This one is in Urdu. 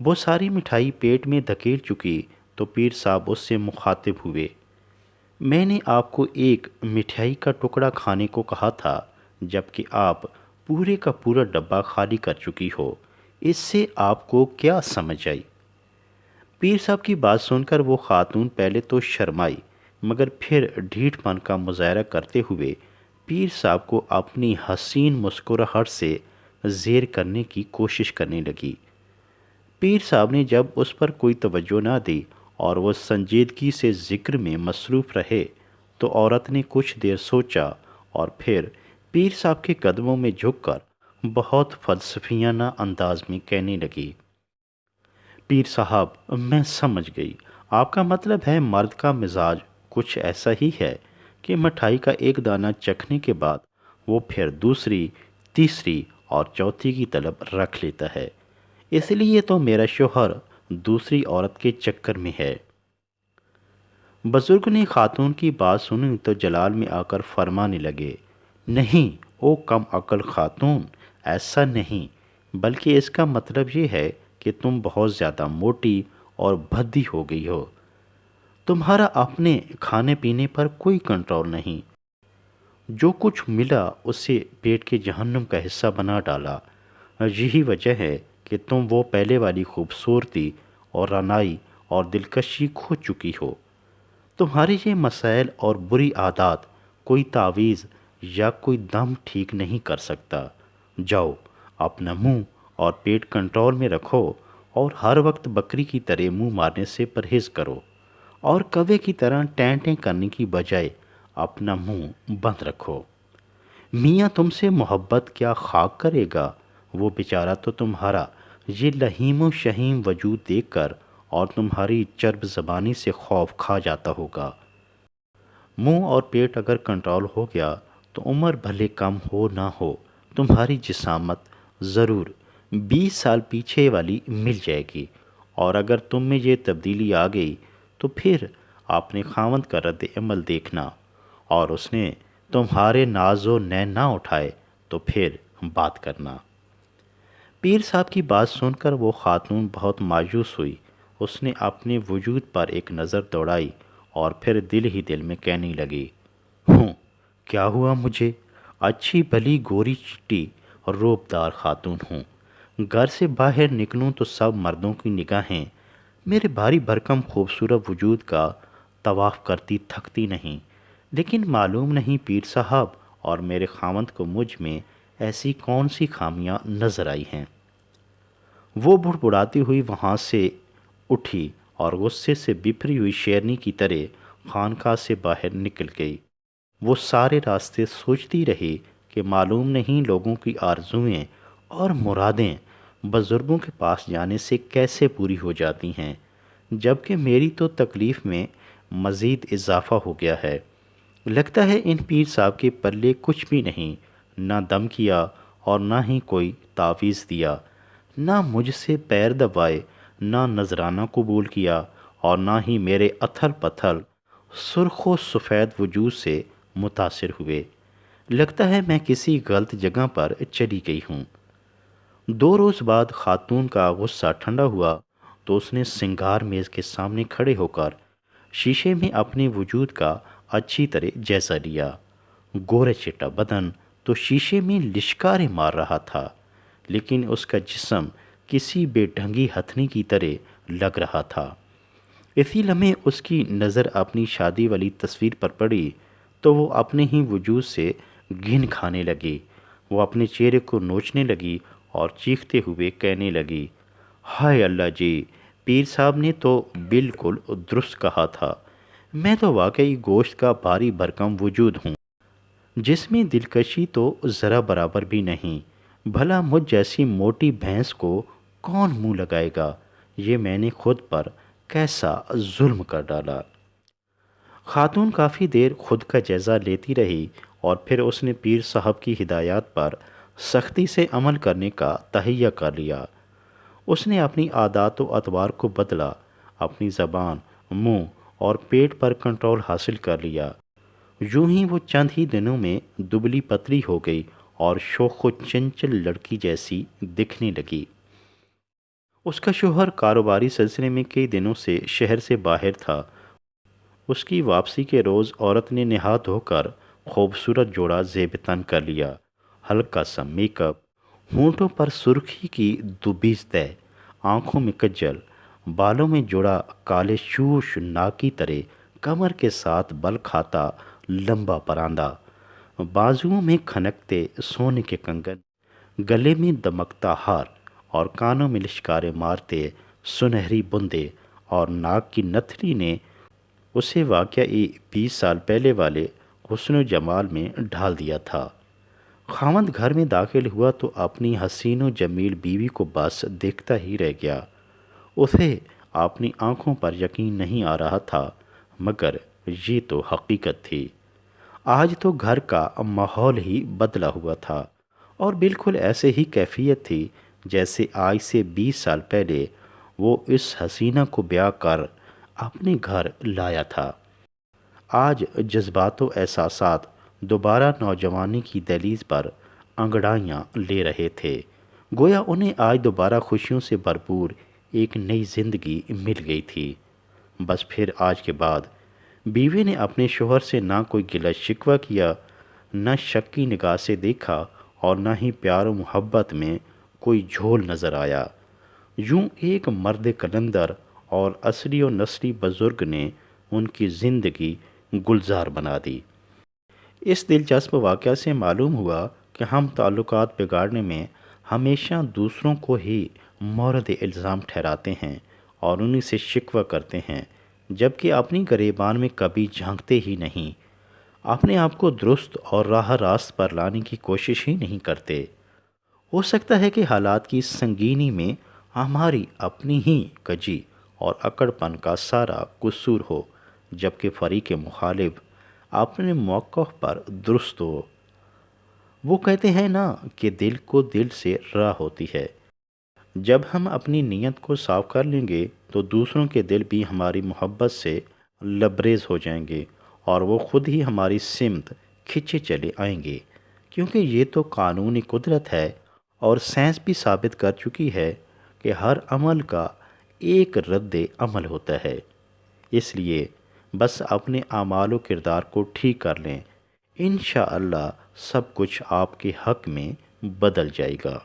وہ ساری مٹھائی پیٹ میں دھکیل چکی تو پیر صاحب اس سے مخاطب ہوئے۔ میں نے آپ کو ایک مٹھائی کا ٹکڑا کھانے کو کہا تھا، جبکہ آپ پورے کا پورا ڈبہ خالی کر چکی ہو۔ اس سے آپ کو کیا سمجھ آئی؟ پیر صاحب کی بات سن کر وہ خاتون پہلے تو شرمائی، مگر پھر ڈھیٹ پن کا مظاہرہ کرتے ہوئے پیر صاحب کو اپنی حسین مسکراہٹ سے زیر کرنے کی کوشش کرنے لگی۔ پیر صاحب نے جب اس پر کوئی توجہ نہ دی اور وہ سنجیدگی سے ذکر میں مصروف رہے تو عورت نے کچھ دیر سوچا اور پھر پیر صاحب کے قدموں میں جھک کر بہت فلسفیانہ انداز میں کہنے لگی، پیر صاحب میں سمجھ گئی، آپ کا مطلب ہے مرد کا مزاج کچھ ایسا ہی ہے کہ مٹھائی کا ایک دانہ چکھنے کے بعد وہ پھر دوسری، تیسری اور چوتھی کی طلب رکھ لیتا ہے۔ اس لیے تو میرا شوہر دوسری عورت کے چکر میں ہے۔ بزرگ نے خاتون کی بات سنی تو جلال میں آ کر فرمانے لگے، نہیں او کم عقل خاتون، ایسا نہیں، بلکہ اس کا مطلب یہ ہے کہ تم بہت زیادہ موٹی اور بھدی ہو گئی ہو۔ تمہارا اپنے کھانے پینے پر کوئی کنٹرول نہیں، جو کچھ ملا اسے پیٹ کے جہنم کا حصہ بنا ڈالا۔ یہی وجہ ہے کہ تم وہ پہلے والی خوبصورتی اور رعنائی اور دلکشی کھو چکی ہو۔ تمہارے یہ مسائل اور بری عادات کوئی تعویذ یا کوئی دم ٹھیک نہیں کر سکتا۔ جاؤ اپنا منہ اور پیٹ کنٹرول میں رکھو اور ہر وقت بکری کی طرح منہ مارنے سے پرہیز کرو اور کوے کی طرح ٹیں ٹیں کرنے کی بجائے اپنا منہ بند رکھو۔ میاں تم سے محبت کیا خاک کرے گا، وہ بیچارہ تو تمہارا یہ لہیم و شہیم وجود دیکھ کر اور تمہاری چرب زبانی سے خوف کھا جاتا ہوگا۔ منہ اور پیٹ اگر کنٹرول ہو گیا تو عمر بھلے کم ہو نہ ہو، تمہاری جسامت ضرور 20 سال پیچھے والی مل جائے گی، اور اگر تم میں یہ تبدیلی آ گئی تو پھر آپ نے خاوند کا رد عمل دیکھنا، اور اس نے تمہارے ناز و نین نہ اٹھائے تو پھر بات کرنا۔ پیر صاحب کی بات سن کر وہ خاتون بہت مایوس ہوئی۔ اس نے اپنے وجود پر ایک نظر دوڑائی اور پھر دل ہی دل میں کہنے لگی، کیا ہوا مجھے، اچھی بھلی گوری چٹی اور روبدار خاتون ہوں، گھر سے باہر نکلوں تو سب مردوں کی نگاہیں میرے بھاری بھرکم خوبصورت وجود کا طواف کرتی تھکتی نہیں، لیکن معلوم نہیں پیر صاحب اور میرے خاوند کو مجھ میں ایسی کون سی خامیاں نظر آئی ہیں۔ وہ بڑبڑاتی ہوئی وہاں سے اٹھی اور غصے سے بپھری ہوئی شیرنی کی طرح خانقاہ سے باہر نکل گئی۔ وہ سارے راستے سوچتی رہی کہ معلوم نہیں لوگوں کی آرزوئیں اور مرادیں بزرگوں کے پاس جانے سے کیسے پوری ہو جاتی ہیں، جبکہ میری تو تکلیف میں مزید اضافہ ہو گیا ہے۔ لگتا ہے ان پیر صاحب کے پلے کچھ بھی نہیں، نہ دم کیا اور نہ ہی کوئی تعویذ دیا، نہ مجھ سے پیر دبائے، نہ نذرانہ قبول کیا، اور نہ ہی میرے اتھل پتھل سرخ و سفید وجود سے متاثر ہوئے۔ لگتا ہے میں کسی غلط جگہ پر چلی گئی ہوں۔ 2 روز بعد خاتون کا غصہ ٹھنڈا ہوا تو اس نے سنگار میز کے سامنے کھڑے ہو کر شیشے میں اپنے وجود کا اچھی طرح جائزہ لیا۔ گورے چٹا بدن تو شیشے میں لشکاریں مار رہا تھا، لیکن اس کا جسم کسی بے ڈھنگی ہتھنی کی طرح لگ رہا تھا۔ اسی لمحے اس کی نظر اپنی شادی والی تصویر پر پڑی تو وہ اپنے ہی وجود سے گھن کھانے لگی۔ وہ اپنے چہرے کو نوچنے لگی اور چیختے ہوئے کہنے لگی، ہائے اللہ جی، پیر صاحب نے تو بالکل درست کہا تھا، میں تو واقعی گوشت کا بھاری بھرکم وجود ہوں، جس میں دلکشی تو ذرا برابر بھی نہیں۔ بھلا مجھ جیسی موٹی بھینس کو کون منہ لگائے گا، یہ میں نے خود پر کیسا ظلم کر ڈالا۔ خاتون کافی دیر خود کا جائزہ لیتی رہی اور پھر اس نے پیر صاحب کی ہدایات پر سختی سے عمل کرنے کا تہیہ کر لیا۔ اس نے اپنی عادات و اطوار کو بدلا، اپنی زبان، منہ اور پیٹ پر کنٹرول حاصل کر لیا۔ یوں ہی وہ چند ہی دنوں میں دبلی پتلی ہو گئی اور شوخ و چنچل لڑکی جیسی دکھنے لگی۔ اس کا شوہر کاروباری سلسلے میں کئی دنوں سے شہر سے باہر تھا۔ اس کی واپسی کے روز عورت نے نہا دھو کر خوبصورت جوڑا زیب تن کر لیا۔ ہلکا سا میک اپ، ہونٹوں پر سرخی کی دوبیز طے، آنکھوں میں کجل، بالوں میں جوڑا کالے شوش ناکی طرح، کمر کے ساتھ بل کھاتا لمبا پراندہ، بازوؤں میں کھنکتے سونے کے کنگن، گلے میں دمکتا ہار، اور کانوں میں لشکارے مارتے سنہری بندے اور ناک کی نتھنی نے اسے واقعی 20 سال پہلے والے حسن و جمال میں ڈھال دیا تھا۔ خاوند گھر میں داخل ہوا تو اپنی حسین و جمیل بیوی کو بس دیکھتا ہی رہ گیا۔ اسے اپنی آنکھوں پر یقین نہیں آ رہا تھا، مگر یہ تو حقیقت تھی۔ آج تو گھر کا ماحول ہی بدلا ہوا تھا، اور بالکل ایسے ہی کیفیت تھی جیسے آج سے 20 سال پہلے وہ اس حسینہ کو بیاہ کر اپنے گھر لایا تھا۔ آج جذبات و احساسات دوبارہ نوجوانی کی دہلیز پر انگڑائیاں لے رہے تھے، گویا انہیں آج دوبارہ خوشیوں سے بھرپور ایک نئی زندگی مل گئی تھی۔ بس پھر آج کے بعد بیوی نے اپنے شوہر سے نہ کوئی گلہ شکوہ کیا، نہ شک کی نگاہ سے دیکھا، اور نہ ہی پیار و محبت میں کوئی جھول نظر آیا۔ یوں ایک مرد کلندر اور اصلی و نسلی بزرگ نے ان کی زندگی گلزار بنا دی۔ اس دلچسپ واقعہ سے معلوم ہوا کہ ہم تعلقات بگاڑنے میں ہمیشہ دوسروں کو ہی مورد الزام ٹھہراتے ہیں اور انہیں سے شکوہ کرتے ہیں، جبکہ اپنی گریبان میں کبھی جھانکتے ہی نہیں، اپنے آپ کو درست اور راہ راست پر لانے کی کوشش ہی نہیں کرتے۔ ہو سکتا ہے کہ حالات کی سنگینی میں ہماری اپنی ہی کجی اور اکڑ پن کا سارا قصور ہو، جبکہ فریق مخالف اپنے موقف پر درست ہو۔ وہ کہتے ہیں نا کہ دل کو دل سے راہ ہوتی ہے۔ جب ہم اپنی نیت کو صاف کر لیں گے تو دوسروں کے دل بھی ہماری محبت سے لبریز ہو جائیں گے، اور وہ خود ہی ہماری سمت کھنچے چلے آئیں گے، کیونکہ یہ تو قانونی قدرت ہے، اور سائنس بھی ثابت کر چکی ہے کہ ہر عمل کا ایک رد عمل ہوتا ہے۔ اس لیے بس اپنے اعمال و کردار کو ٹھیک کر لیں، انشاءاللہ سب کچھ آپ کے حق میں بدل جائے گا۔